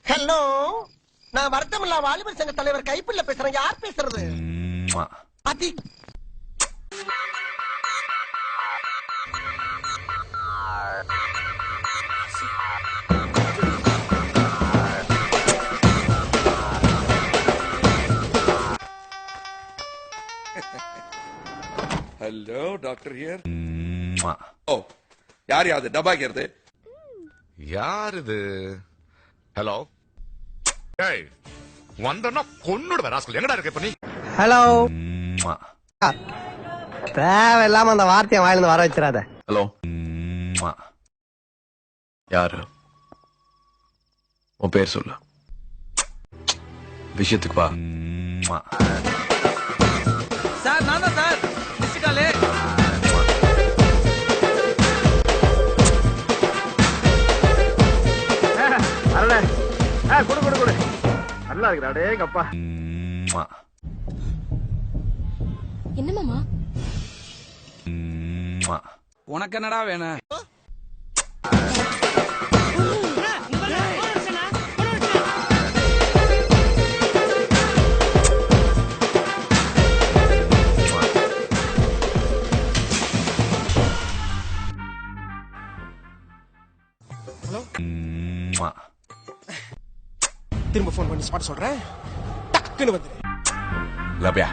Hello, நான் வருத்தமில்லா வாலிபர் சங்க தலைவர் கைப்பிள்ள பேசுறேன். யார் பேசுறது? அதி ஹலோ டாக்டர் ஹியர். ஓ யார் யாது டபாக்கிறது? யார் இது? ஹலோ, ஏய் வந்தனா கொன்னுடுவ ராஸ்கல். எங்கடா இருக்க இப்ப நீ? ஹலோ, தேவையில்லாம அந்த வார்த்தையை வாயிலிருந்து வர வச்சிடாத. ஹலோ, யாரு? உன் பேர் சொல்லு. விஷயத்துக்கு வா. சார் நான் தான் சார். மிஸ்டாலே அண்ணே, குடு குடு குடு. நல்லா இருக்குடா. டேய் அப்பா. என்ன மாமா? உனக்கு என்னடா வேணும்? திரும்ப போன் பண்ணி ஸ்பாட் சொல்றேன். டக்குன்னு வந்துரு. லவ்யா